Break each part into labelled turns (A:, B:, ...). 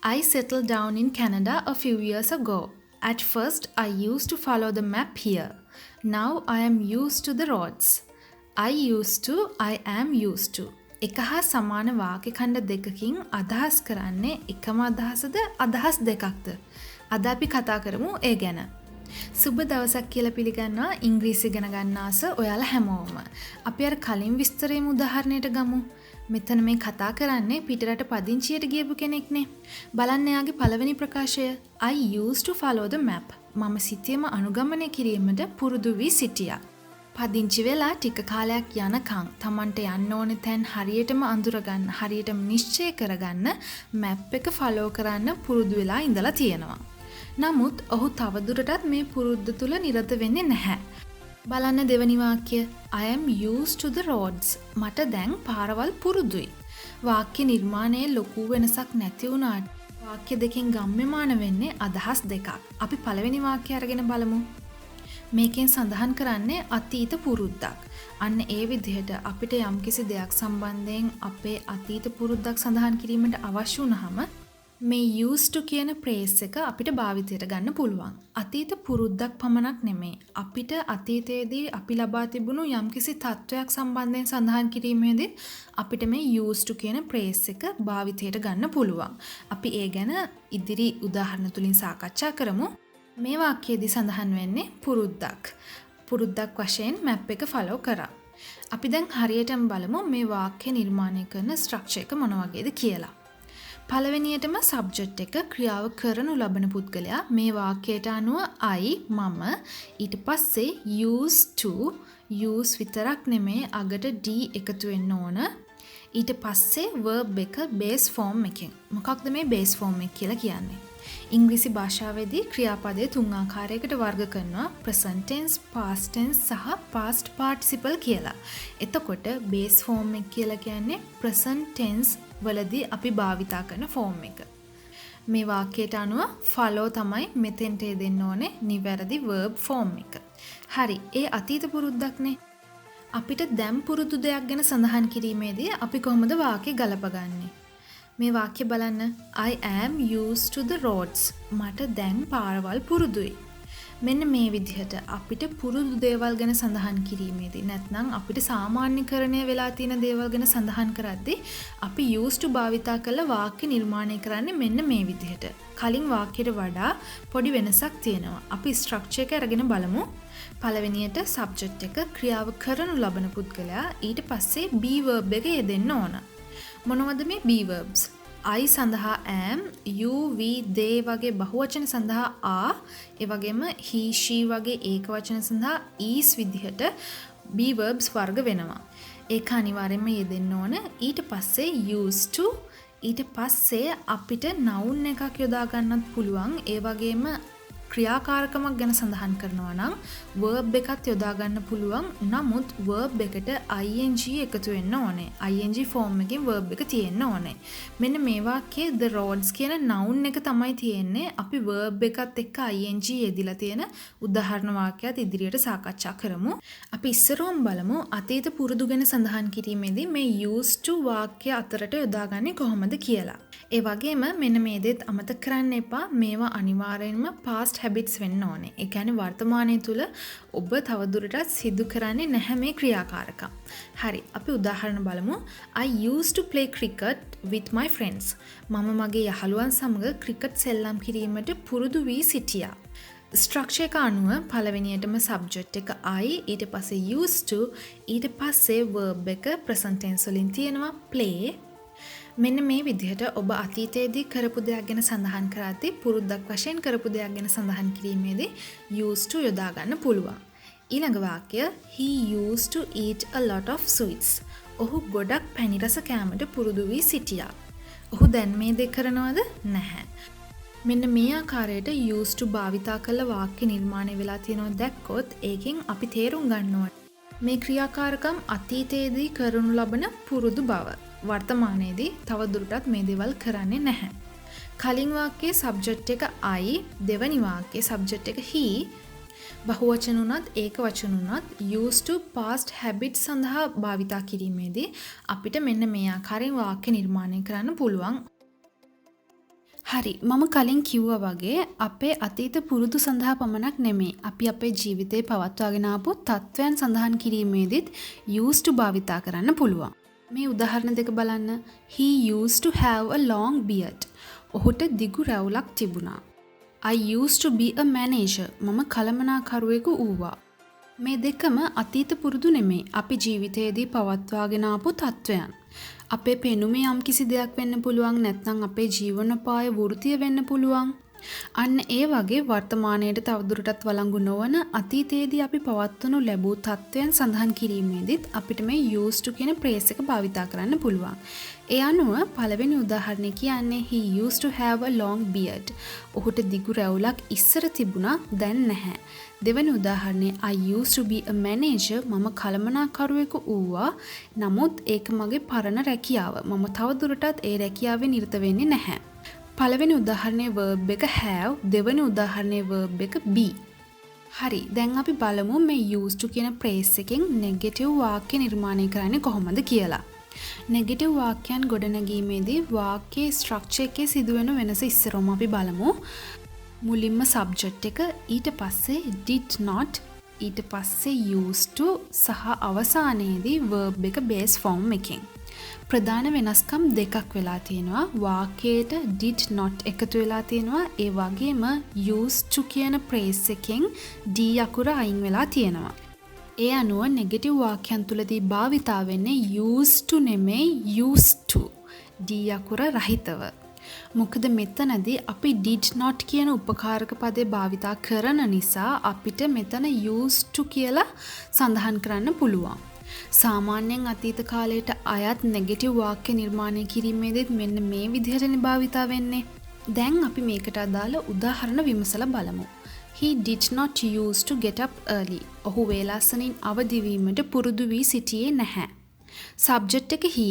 A: I settled down in Canada a few years ago. At first, I used to follow the map here. Now I am used to the roads. I am used to. එක හා සමාන වාක්‍ය ඛණ්ඩ දෙකකින් අදහස් කරන්නේ එකම අදහසද අදහස් දෙකක්ද? අද අපි කතා කරමු ඒ ගැන. සුබ දවසක් කියලා පිළිගන්නවා ඉංග්‍රීසි ඉගෙන ගන්න ආස ඔයාලා හැමෝම. අපි අර කලින් විස්තරේම උදාහරණයට ගමු. මෙතන මේ කතා කරන්නේ පිටරට පදිංචියට ගියපු කෙනෙක්නේ. බලන්න එයාගේ පළවෙනි ප්‍රකාශය I used to follow the map. මම සිතියම අනුගමනය කිරීමට පුරුදු වී සිටියා. පදිංචි වෙලා ටික කාලයක් යනකම් Tamanට යන්න ඕනේ තැන් හරියටම අඳුරගන්න, හරියටම නිශ්චය කරගන්න මැප් එක ෆලෝ කරන්න පුරුදු වෙලා ඉඳලා තියෙනවා. නමුත් ඔහු තවදුරටත් මේ පුරුද්ද තුල නිරත වෙන්නේ නැහැ. බලන්න දෙවනි වාක්‍ය I am used to the roads. මට දැන් පාරවල් පුරුදුයි. වාක්‍ය නිර්මාණයේ ලොකු වෙනසක් නැති වුණාට වාක්‍ය දෙකෙන් ගම්‍යමාන වෙන්නේ අදහස් දෙකක්. අපි පළවෙනි වාක්‍ය අරගෙන බලමු. මේකෙන් සඳහන් කරන්නේ අතීත පුරුද්දක්. අන්න ඒ විදිහට අපිට යම්කිසි දෙයක් සම්බන්ධයෙන් අපේ අතීත පුරුද්දක් සඳහන් කිරීමට අවශ්‍ය වුණාම මේ used to කියන phrase එක අපිට භාවිතයට ගන්න පුළුවන්. අතීත පුරුද්දක් පමණක් නෙමෙයි. අපිට අතීතයේදී අපි ලබා තිබුණු යම්කිසි තත්වයක් සම්බන්ධයෙන් සඳහන් කිරීමේදී අපිට මේ used to කියන phrase එක භාවිතයට ගන්න පුළුවන්. අපි ඒ ගැන ඉදිරි උදාහරණ තුලින් සාකච්ඡා කරමු. මේ වාක්‍යයේදී සඳහන් වෙන්නේ පුරුද්දක්. පුරුද්දක් වශයෙන් මැප් එක ෆලෝ කරා. අපි දැන් හරියටම බලමු මේ වාක්‍ය නිර්මාණය කරන ස්ට්‍රක්චර් එක මොන වගේද කියලා. පළවෙනියටම සබ්ජෙක්ට් එක ක්‍රියාව කරනු ලබන පුද්ගලයා මේ වාක්‍යයට අනුව I මම ඊට පස්සේ used to use විතරක් නෙමේ අගට D එකතු වෙන්න ඕන. ඊට පස්සේ verb එක base form එකෙන්. මොකක්ද මේ base form එක කියලා කියන්නේ? ඉංග්‍රීසි භාෂාවේදී ක්‍රියාපදයේ තුන් ආකාරයකට වර්ග කරනවා present tense, past tense සහ past participle කියලා. එතකොට base form එක කියලා කියන්නේ present tense වලදී අපි භාවිතා කරන form එක. මේ වාක්‍යයට අනුව follow තමයි මෙතෙන්ට දෙන්න ඕනේ නිවැරදි verb form එක. හරි, ඒ අතීත පුරුද්දක්නේ. අපිට දැන් පුරුදු දෙයක් ගැන සඳහන් කිරීමේදී අපි කොහොමද වාක්‍ය ගලපගන්නේ? මේ වාක්‍ය බලන්න I am used to the roads. මට දැන් පාරවල් පුරුදුයි. මෙන්න මේ විදිහට අපිට පුරුදු දේවල් ගැන සඳහන් කිරීමේදී නැත්නම් අපිට සාමාන්‍යකරණය වෙලා තියෙන දේවල් ගැන සඳහන් කරද්දී අපි used to භාවිතා කරලා වාක්‍ය නිර්මාණය කරන්නේ මෙන්න මේ විදිහට. කලින් වාක්‍යයට වඩා පොඩි වෙනසක් තියෙනවා. අපි ස්ට්‍රක්චර් එක අරගෙන බලමු. පළවෙනියට සබ්ජෙක්ට් එක ක්‍රියාව කරනු ලබන පුද්ගලයා ඊට පස්සේ be verb එක යෙදෙන්න ඕන. මොනවද මේ be verbs? I සඳහා am, you, we, they වගේ බහුවචන සඳහා are, ඒ වගේම he, she වගේ ඒකවචන සඳහා is විදිහට be verbs වර්ග වෙනවා. ඒක අනිවාර්යයෙන්ම යෙදෙන්න ඕන. ඊට පස්සේ used to, ඊට පස්සේ අපිට noun එකක් යොදා ගන්නත් පුළුවන්. ඒ වගේම ක්‍රියාකාරකමක් ගැන සඳහන් කරනවා නම් verb එකත් යොදා ගන්න පුළුවන්. නමුත් verb එකට ing එකතු වෙන්න ඕනේ. ing form එකකින් verb එක තියෙන්න ඕනේ. මෙන්න මේ වාක්‍යයේ the roads කියන noun එක තමයි තියෙන්නේ. අපි verb එකත් එක්ක ing යෙදිලා තියෙන උදාහරණ වාක්‍යයක් ඉදිරියට සාකච්ඡා කරමු. අපි ඉස්සරෝම බලමු අතීත පුරුදු ගැන සඳහන් කිරීමේදී මේ used to වාක්‍ය අතරට යොදාගන්නේ කොහොමද කියලා. ඒ වගේම මෙන්න මේ දෙත් අමතක කරන්න එපා. මේවා අනිවාර්යයෙන්ම past habits වෙන්න ඕනේ. ඒ කියන්නේ වර්තමානයේ තුල ඔබ තවදුරටත් සිදු කරන්නේ නැහැ මේ ක්‍රියාකාරකම්. හරි, අපි උදාහරණ බලමු. I used to play cricket with my friends. මම මගේ යහළුවන් සමග ක්‍රිකට් සෙල්ලම් කිරීමට පුරුදු වී සිටියා. ස්ට්‍රක්චර් එක අනුව පළවෙනියටම සබ්ජෙක්ට් එක I, ඊට පස්සේ used to, ඊට පස්සේ verb එක present tense වලින් තියෙනවා play. මෙන්න මේ විදිහට ඔබ අතීතයේදී කරපු දෙයක් ගැන සඳහන් කරද්දී පුරුද්දක් වශයෙන් කරපු දෙයක් ගැන සඳහන් කිරීමේදී used to යොදා ගන්න පුළුවන්. ඊළඟ වාක්‍ය he used to eat a lot of sweets. ඔහු ගොඩක් පැණි රස කෑමට පුරුදු වී සිටියා. ඔහු දැන් මේ දේ කරනවද? නැහැ. මෙන්න මේ ආකාරයට used to භාවිතා කළ වාක්‍ය නිර්මාණය වෙලා තියෙනවා දැක්කොත් ඒකෙන් අපි තේරුම් ගන්න ඕනේ මේ ක්‍රියාකාරකම් අතීතයේදී කරනු ලබන පුරුදු බව. වර්තමානයේදී තවදුරටත් මේ දේවල් කරන්නේ නැහැ. කලින් වාක්‍යයේ සබ්ජෙක්ට් එක I, දෙවනි වාක්‍යයේ සබ්ජෙක්ට් එක he, බහුවචන උනත් ඒකවචන උනත් used to past habits සඳහා භාවිතා කිරීමේදී අපිට මෙන්න මේ ආකාරයෙන් වාක්‍ය නිර්මාණය කරන්න පුළුවන්. හරි මම කලින් කිව්වා වගේ අපේ අතීත පුරුදු සඳහා පමණක් නෙමෙයි අපි අපේ ජීවිතේ පවත්වාගෙන ආපු තත්වයන් සඳහන් කිරීමේදීත් used to භාවිතා කරන්න පුළුවන්. මේ උදාහරණ දෙක බලන්න. He used to have a long beard. ඔහුට දිගු රැවුලක් තිබුණා. I used to be a manager. මම කළමනාකරුවෙකු වූවා. මේ දෙකම අතීත පුරුදු නෙමෙයි අපි ජීවිතයේදී පවත්වාගෙන ආපු තත්වයන්. අපේ පෙනුමේ යම් කිසි දෙයක් වෙන්න පුළුවන් නැත්නම් අපේ ජීවනෝපාය වෘත්තිය වෙන්න පුළුවන්. අන්න ඒ වගේ වර්තමානයේට තවදුරටත් වළංගු නොවන අතීතයේදී අපි පවත්වනු ලැබූ තත්වයන් සඳහන් කිරීමේදීත් අපිට මේ used to කියන phrase එක භාවිතා කරන්න පුළුවන්. ඒ අනුව පළවෙනි උදාහරණය කියන්නේ he used to have a long beard. ඔහුට දිගු රැවුලක් ඉස්සර තිබුණා දැන් නැහැ. දෙවැනි උදාහරණය I used to be a manager. මම කළමනාකරුවෙකු වූවා. නමුත් ඒක මගේ පරණ රැකියාව. මම තවදුරටත් ඒ රැකියාවේ නිරත වෙන්නේ නැහැ. පළවෙනි උදාහරණයේ verb එක have, දෙවෙනි උදාහරණයේ verb එක be. හරි, දැන් අපි බලමු මේ used to කියන phrase එකෙන් negative වාක්‍ය නිර්මාණය කරන්නේ කොහොමද කියලා. negative වාක්‍යයන් ගොඩනැගීමේදී වාක්‍යයේ structure එකේ සිදුවෙන වෙනස ඉස්සරවම අපි බලමු. මුලින්ම subject එක, ඊට පස්සේ did not, ඊට පස්සේ used to සහ අවසානයේදී verb එක base form එකෙන්. ප්‍රධාන වෙනස්කම් දෙකක් වෙලා තියෙනවා. වාක්‍යයට did not එකතු වෙලා තියෙනවා. ඒ වගේම used to කියන phrase එකෙන් d අකුර අයින් වෙලා තියෙනවා. ඒ අනුව negative වාක්‍යයන් තුලදී භාවිතා වෙන්නේ used to නෙමෙයි used to. d අකුර රහිතව. මොකද මෙතනදී අපි did not කියන උපකාරක පදේ භාවිතා කරන නිසා අපිට මෙතන used to කියලා සඳහන් කරන්න පුළුවන්. සාමාන්‍යයෙන් අතීත කාලයට අයත් නෙගටිව් වාක්‍ය නිර්මාණය කිරීමේදීත් මෙන්න මේ විදිහටනේ භාවිතා වෙන්නේ. දැන් අපි මේකට අදාළ උදාහරණ විමසලා බලමු. He did not used to get up early. ඔහු වේලාසනින් අවදි වීමට පුරුදු වී සිටියේ නැහැ. subject එක he,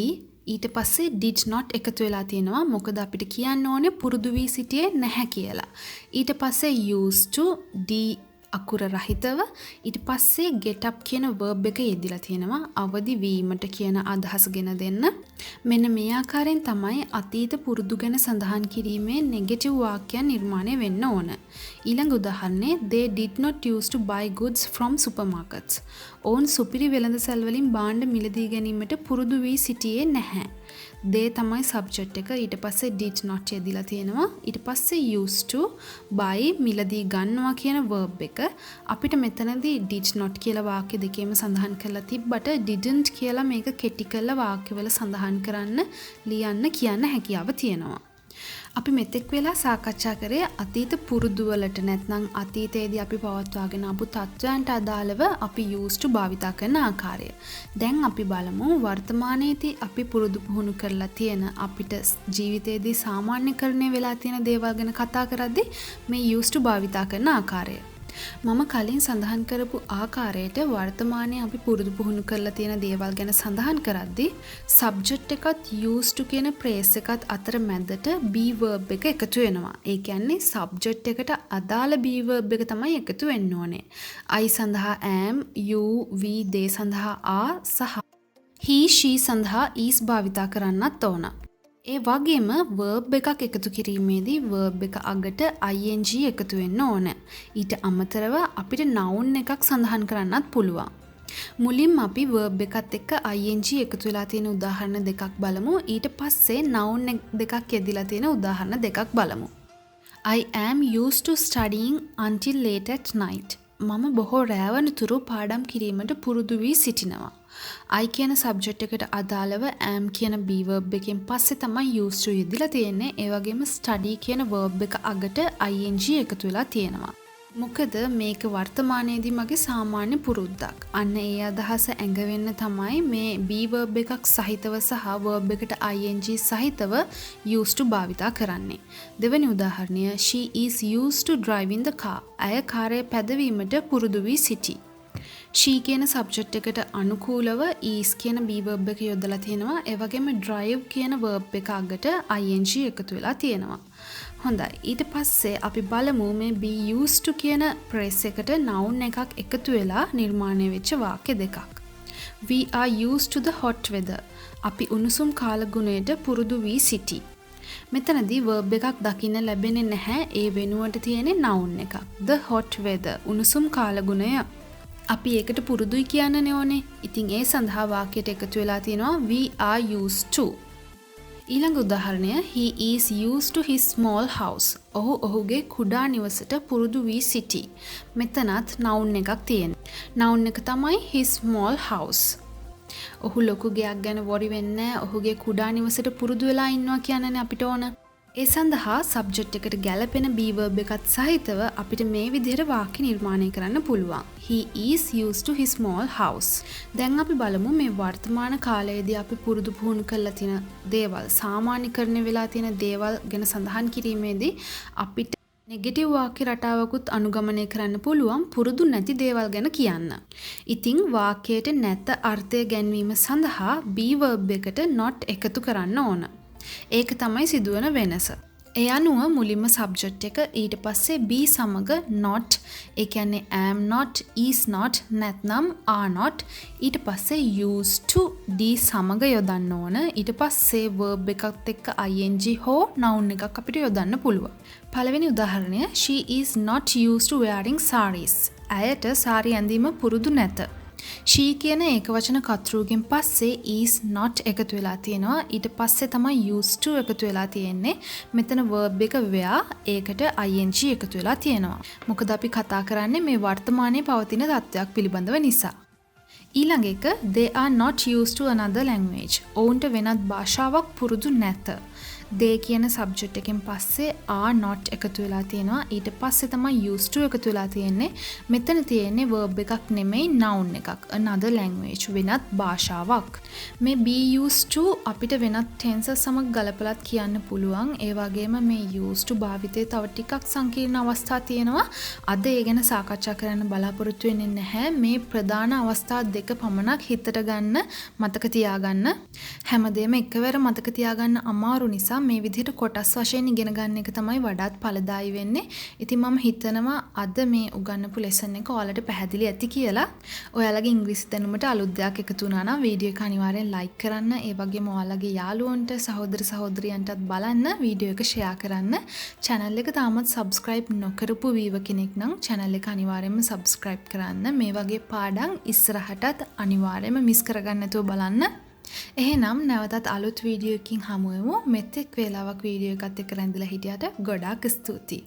A: ඊට පස්සේ did not එකතු වෙලා තියෙනවා. මොකද අපිට කියන්න ඕනේ පුරුදු වී සිටියේ නැහැ කියලා. ඊට පස්සේ used to d අකුර රහිතව, ඊට පස්සේ get up කියන verb එක යෙදিলা තියෙනවා අවදි වීමට කියන අදහස ගෙන දෙන්න. මෙන්න මේ ආකාරයෙන් තමයි අතීත පුරුදු ගැන සඳහන් කිරීමේ negative වාක්‍යයන් නිර්මාණය වෙන්න ඕන. ඊළඟ උදාහරණේ they did not used to buy goods from supermarkets. ඔවුන් සුපිරි වෙළඳසැල් වලින් භාණ්ඩ මිලදී ගැනීමට පුරුදු වී සිටියේ නැහැ. they තමයි subject එක. ඊට පස්සේ did not යෙදিলা තියෙනවා. ඊට පස්සේ used to buy මිලදී ගන්නවා කියන verb එක. අපිට මෙතනදී did not කියලා වාක්‍ය දෙකේම සඳහන් කරලා තිබ්බට didn't කියලා මේක කෙටි කරලා වාක්‍යවල සඳහන් කරන්න, ලියන්න කියන්න හැකියාව තියෙනවා. අපි මෙතෙක් වෙලා සාකච්ඡා කරේ අතීත පුරුදු වලට නැත්නම් අතීතයේදී අපි පවත්වාගෙන ආපු තත්වයන්ට අදාළව අපි used to භාවිතා කරන ආකාරය. දැන් අපි බලමු වර්තමානයේදී අපි පුරුදු පුහුණු කරලා තියෙන අපිට ජීවිතයේදී සාමාන්‍යකරණය වෙලා තියෙන දේවල් ගැන කතා කරද්දී මේ used to භාවිතා කරන ආකාරය. මම කලින් සඳහන් කරපු ආකාරයට වර්තමානයේ අපි පුරුදු පුහුණු කරලා තියෙන දේවල් ගැන සඳහන් කරද්දී subject එකත් used to කියන phrase එකත් අතර මැදට be verb එක එකතු වෙනවා. ඒ කියන්නේ subject එකට අදාළ be verb එක තමයි එකතු වෙන්න ඕනේ. I සඳහා am, you, we, they සඳහා are සහ he, she සඳහා is භාවිතා කරන්නත් ඕන. ඒ වගේම verb එකක් එකතු කිරීමේදී verb එක අගට ing එකතු වෙන්න ඕන. ඊට අමතරව අපිට noun එකක් සඳහන් කරන්නත් පුළුවන්. මුලින්ම අපි verb එකත් එක්ක ing එකතු වෙලා තියෙන උදාහරණ දෙකක් බලමු. ඊට පස්සේ noun දෙකක් යෙදিলা තියෙන උදාහරණ දෙකක් බලමු. I am used to studying until late at night. මම බොහෝ රැවනතුරු පාඩම් කිරීමට පුරුදු වී සිටිනවා. I කියන subject එකට අදාළව am කියන be verb එකෙන් පස්සේ තමයි used to යෙදিলা තියෙන්නේ. ඒ වගේම study කියන verb එක අගට ing එකතු වෙලා තියෙනවා. මොකද මේක වර්තමානයේදී මගේ සාමාන්‍ය පුරුද්දක්. අන්න ඒ අදහස ඇඟවෙන්න තමයි මේ be verb එකක් සහිතව සහ verb එකට ing සහිතව used to භාවිතා කරන්නේ. දෙවෙනි උදාහරණය she is used to driving the car. ඇය කාර්ය පැදවීමට පුරුදු වී සිටී. she කියන subject එකට අනුකූලව is කියන be verb එක යොදලා තියෙනවා. ඒ වගේම drive කියන verb එක අගට ing එකතු වෙලා තියෙනවා. හොඳයි. ඊට පස්සේ අපි බලමු මේ be used to කියන phrase එකට noun එකක් එකතු වෙලා නිර්මාණය වෙච්ච වාක්‍ය දෙකක්. We are used to the hot weather. අපි උණුසුම් කාලගුණයට පුරුදු වී සිටි. මෙතනදී verb එකක් දකින්න ලැබෙන්නේ නැහැ. ඒ වෙනුවට තියෙන්නේ noun එකක්. The hot weather. උණුසුම් කාලගුණය. අපි ඒකට පුරුදුයි කියන්නනේ ඕනේ. ඉතින් ඒ සඳහා වාක්‍යයට එකතු වෙලා තියෙනවා we are used to. ඊළඟ උදාහරණය he is used to his small house. ඔහුගේ කුඩා නිවසට පුරුදු වී සිටි. මෙතනත් noun එකක් තියෙනවා. noun එක තමයි his small house. ඔහු ලොකු ගෙයක් ගැන worry වෙන්නේ නැහැ. ඔහුගේ කුඩා නිවසට පුරුදු වෙලා ඉන්නවා කියන්නනේ අපිට ඕන. ඒ සඳහා සබ්ජෙක්ට් එකට ගැලපෙන be verb එකත් සහිතව අපිට මේ විදිහට වාක්‍ය නිර්මාණය කරන්න පුළුවන්. He is used to his small house. දැන් අපි බලමු මේ වර්තමාන කාලයේදී අපි පුරුදු පුහුණු කරලා තියෙන දේවල්, සාමාන්‍යකරණය වෙලා තියෙන දේවල් ගැන සඳහන් කිරීමේදී අපිට නෙගටිව් වාක්‍ය රටාවකුත් අනුගමනය කරන්න පුළුවන් පුරුදු නැති දේවල් ගැන කියන්න. ඉතින් වාක්‍යයට නැත අර්ථය ගැන්වීම සඳහා be verb එකට not එකතු කරන්න ඕන. ඒක තමයි සිදුවන වෙනස. ඒ අනුව මුලින්ම සබ්ජෙක්ට් එක ඊට පස්සේ be සමග not, ඒ කියන්නේ am not, is not, නැත්නම් are not, ඊට පස්සේ used to d සමග යොදන්න ඕන. ඊට පස්සේ verb එකත් එක්ක ing හෝ noun එකක් අපිට යොදන්න පුළුවන්. පළවෙනි උදාහරණය she is not used to wearing sarees. ඇයට සාරි ඇඳීම පුරුදු නැත. she කියන ඒකවචන කර්තෘගෙන් පස්සේ is not එකතු වෙලා තියෙනවා. ඊට පස්සේ තමයි used to එකතු වෙලා තියෙන්නේ. මෙතන verb එක where, ඒකට ing එකතු වෙලා තියෙනවා. මොකද අපි කතා කරන්නේ මේ වර්තමානයේ පවතින තත්ත්වයක් පිළිබඳව නිසා. ඊළඟ එක they are not used to another language. ඔවුන්ට වෙනත් භාෂාවක් පුරුදු නැත. they කියන සබ්ජෙක්ට් එකෙන් පස්සේ are not එකතු වෙලා තියෙනවා. ඊට පස්සේ තමයි used to එකතු වෙලා තියෙන්නේ. මෙතන තියෙන්නේ verb එකක් නෙමෙයි noun එකක්. another language, වෙනත් භාෂාවක්. මේ be used to අපිට වෙනත් tenses සමග ගලපලත් කියන්න පුළුවන්. ඒ වගේම මේ used to භාවිතයේ තව ටිකක් සංකීර්ණ අවස්ථා තියෙනවා. අද ඒ ගැන සාකච්ඡා කරන්න බලාපොරොත්තු වෙන්නේ නැහැ. මේ ප්‍රධාන අවස්ථා දෙක පමණක් හිතට ගන්න, මතක තියාගන්න. හැමදේම එකවර මතක තියාගන්න අමාරු නිසා මේ විදිහට කොටස් වශයෙන් ඉගෙන ගන්න එක තමයි වඩාත් ඵලදායී වෙන්නේ. ඉතින් මම හිතනවා අද මේ උගන්වපු ලෙසන් එක ඔයාලට පැහැදිලි ඇති කියලා. ඔයාලගේ ඉංග්‍රීසි දැනුමට අලුත් දෙයක් එකතු වුණා නම් වීඩියෝ එක අනිවාර්යෙන් ලයික් කරන්න. ඒ වගේම ඔයාලගේ යාළුවන්ට, සහෝදර සහෝදරියන්ටත් බලන්න, වීඩියෝ එක ෂෙයා කරන්න. channel එක තාමත් subscribe නොකරපු වීව කෙනෙක් නම් channel එක අනිවාර්යෙන්ම subscribe කරන්න. මේ වගේ පාඩම් ඉස්සරහටත් අනිවාර්යෙන්ම මිස් කරගන්න නැතුව බලන්න. එහෙනම් නැවතත් අලුත් වීඩියෝ එකකින් හමු වෙමු. මෙතෙක් වේලාවක් වීඩියෝ එකත් එක්ක රැඳිලා හිටියට ගොඩාක් ස්තුතියි.